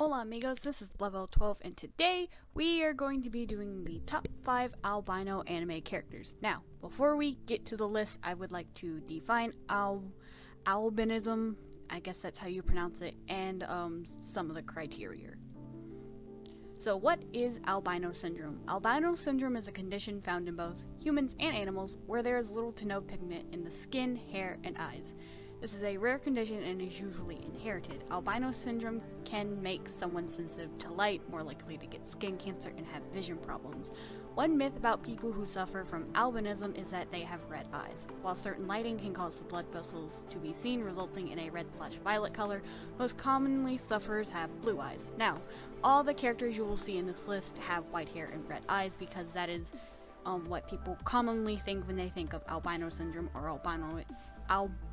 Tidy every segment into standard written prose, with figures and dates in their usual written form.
Hola amigos, this is Level 12 and today we are going to be doing the top 5 albino anime characters. Now, before we get to the list, I would like to define albinism, I guess that's how you pronounce it, and some of the criteria. So what is albino syndrome? Albino syndrome is a condition found in both humans and animals where there is little to no pigment in the skin, hair, and eyes. This is a rare condition and is usually inherited. Albino syndrome can make someone sensitive to light, more likely to get skin cancer, and have vision problems. One myth about people who suffer from albinism is that they have red eyes. While certain lighting can cause the blood vessels to be seen, resulting in a red/violet color, most commonly sufferers have blue eyes. Now, all the characters you will see in this list have white hair and red eyes because that is what people commonly think when they think of albino syndrome or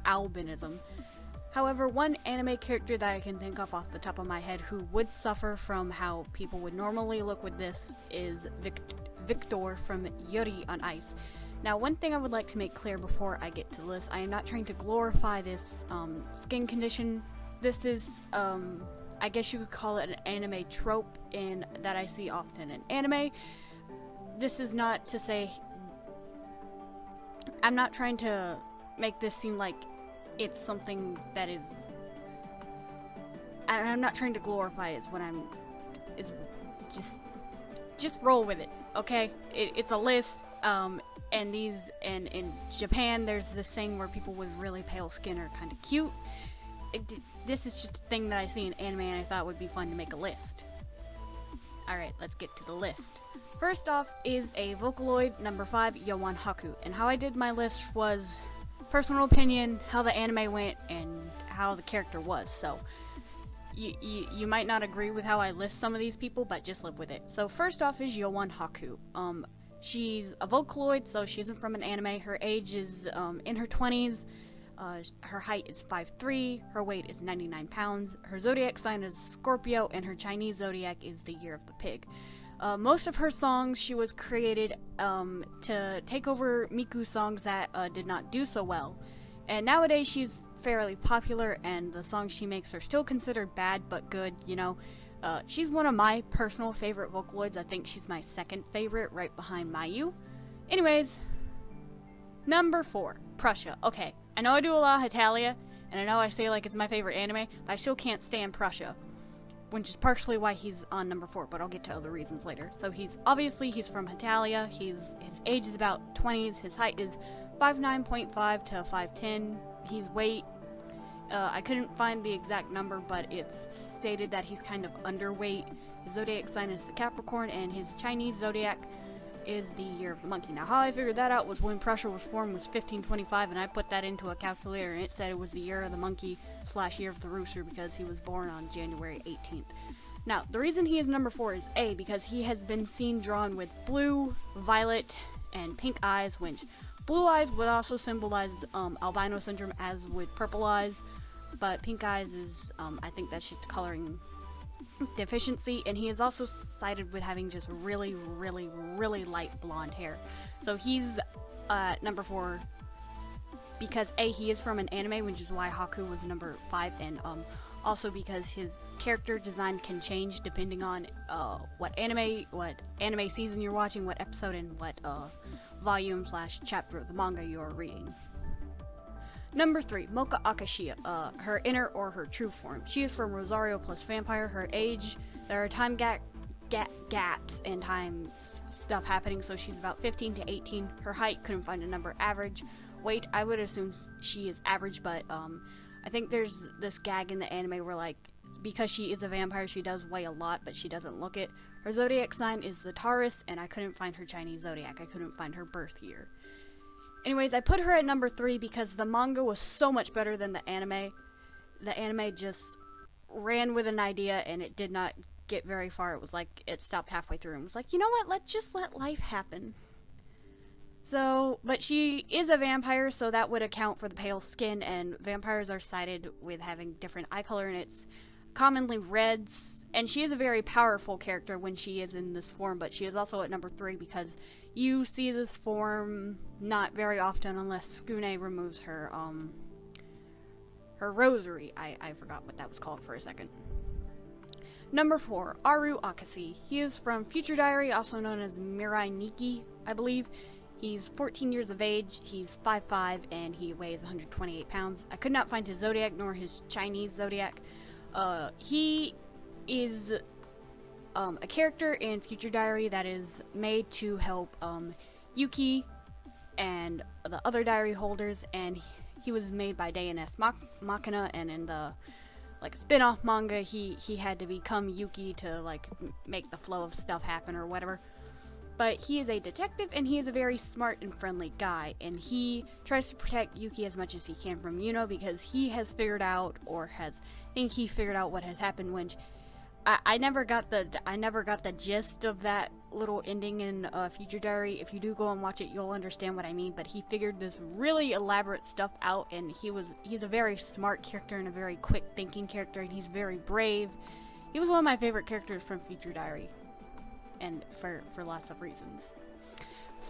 albinism. However, one anime character that I can think of off the top of my head who would suffer from how people would normally look with this is Victor from Yuri on Ice. Now, one thing I would like to make clear before I get to this, I am not trying to glorify this skin condition. This is, I guess you could call it an anime trope that I see often in anime. This is not to say, I'm not trying to make this seem like it's something that is, I'm not trying to glorify it, just roll with it, okay? It's a list, and in Japan there's this thing where people with really pale skin are kind of cute. This is just a thing that I see in anime and I thought would be fun to make a list. Alright, let's get to the list. First off is a Vocaloid, number 5, Yowane Haku. And how I did my list was personal opinion, how the anime went, and how the character was. So, you might not agree with how I list some of these people, but just live with it. So first off is Yowane Haku. She's a Vocaloid, so she isn't from an anime. Her age is in her 20s. Her height is 5'3", her weight is 99 pounds, her zodiac sign is Scorpio, and her Chinese zodiac is the year of the pig. Most of her songs she was created to take over Miku's songs that did not do so well. And nowadays she's fairly popular and the songs she makes are still considered bad but good, you know. She's one of my personal favorite Vocaloids. I think she's my second favorite, right behind Mayu. Anyways, number 4, Prussia. Okay, I know I do a lot of Italia, and I know I say like it's my favorite anime, but I still can't stand Prussia, which is partially why he's on number 4, but I'll get to other reasons later. So he's from Italia, his age is about 20s, his height is 5'9.5 to 5'10, his weight, I couldn't find the exact number, but it's stated that he's kind of underweight. His zodiac sign is the Capricorn, and his Chinese zodiac is the year of the monkey. Now, how I figured that out was when Prussia was formed was 1525, and I put that into a calculator, and it said it was the year of the monkey / year of the rooster because he was born on January 18th. Now, the reason he is number 4 is A, because he has been seen drawn with blue, violet, and pink eyes, which blue eyes would also symbolize albino syndrome, as would purple eyes, but pink eyes is, I think that's just coloring deficiency, and he is also cited with having just really light blonde hair. So he's number 4 because A, he is from an anime, which is why Haku was number 5, and also because his character design can change depending on what anime season you're watching, what episode, and what volume / chapter of the manga you are reading. Number 3, Moka Akashiya, her inner or her true form. She is from Rosario plus vampire. Her age, there are time gaps and time stuff happening, so she's about 15 to 18. Her height, couldn't find a number. Average. Weight, I would assume she is average, but I think there's this gag in the anime where, like, because she is a vampire, she does weigh a lot, but she doesn't look it. Her zodiac sign is the Taurus, and I couldn't find her Chinese zodiac. I couldn't find her birth year. Anyways, I put her at number 3 because the manga was so much better than the anime. The anime just ran with an idea and it did not get very far. It was like, it stopped halfway through and was like, you know what, let's just let life happen. So, but she is a vampire, so that would account for the pale skin, and vampires are cited with having different eye color, and it's commonly reds, and she is a very powerful character when she is in this form, but she is also at number 3 because you see this form not very often unless Skune removes her rosary. I forgot what that was called for a second. Number 4, Aru Akase. He is from Future Diary, also known as Mirai Nikki, I believe. He's 14 years of age, he's 5'5", and he weighs 128 pounds. I could not find his zodiac nor his Chinese zodiac. He is a character in Future Diary that is made to help Yuki and the other diary holders, and he was made by Deus Machina, and in the spin-off manga he had to become Yuki to make the flow of stuff happen or whatever. But he is a detective, and he is a very smart and friendly guy, and he tries to protect Yuki as much as he can from Yuno, because he has figured out, or he figured out what has happened when I never got the gist of that little ending in Future Diary. If you do go and watch it, you'll understand what I mean. But he figured this really elaborate stuff out, and he's a very smart character and a very quick thinking character, and he's very brave. He was one of my favorite characters from Future Diary, and for lots of reasons.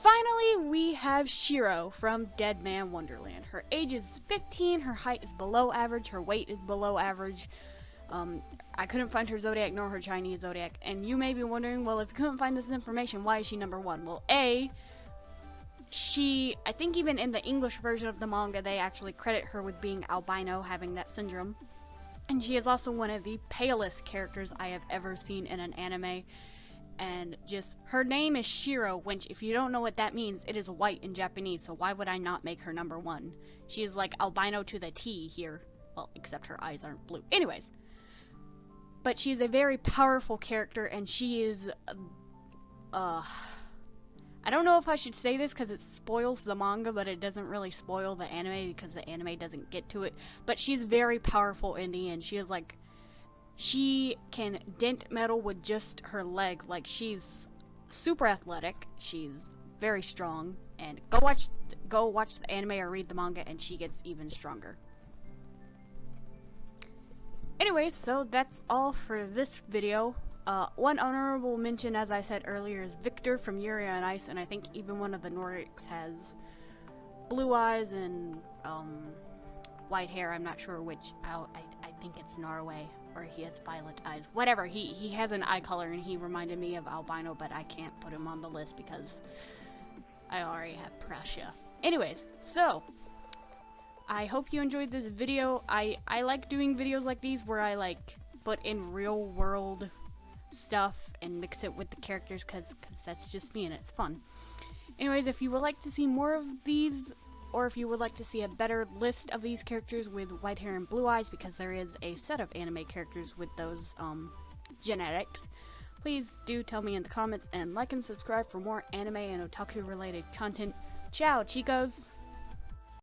Finally, we have Shiro from Deadman Wonderland. Her age is 15, her height is below average, her weight is below average. I couldn't find her zodiac nor her Chinese zodiac, and you may be wondering, well, if you couldn't find this information, why is she number 1? Well, I think even in the English version of the manga, they actually credit her with being albino, having that syndrome. And she is also one of the palest characters I have ever seen in an anime. And just, her name is Shiro, which, if you don't know what that means, it is white in Japanese, so why would I not make her number 1? She is like albino to the T here. Well, except her eyes aren't blue. Anyways. But she's a very powerful character, and she is, I don't know if I should say this because it spoils the manga, but it doesn't really spoil the anime because the anime doesn't get to it. But she's very powerful in the end. She can dent metal with just her leg. Like, she's super athletic. She's very strong. And go watch the anime or read the manga, and she gets even stronger. Anyways, so that's all for this video. One honorable mention, as I said earlier, is Victor from Yuri on Ice, and I think even one of the Nordics has blue eyes and white hair. I'm not sure which. I think it's Norway, or he has violet eyes. Whatever, he has an eye color, and he reminded me of Albino, but I can't put him on the list because I already have Prussia. Anyways, so I hope you enjoyed this video. I like doing videos like these where I put in real world stuff and mix it with the characters because that's just me and it's fun. Anyways, if you would like to see more of these, or if you would like to see a better list of these characters with white hair and blue eyes, because there is a set of anime characters with those genetics, please do tell me in the comments, and like and subscribe for more anime and otaku related content. Ciao, chicos!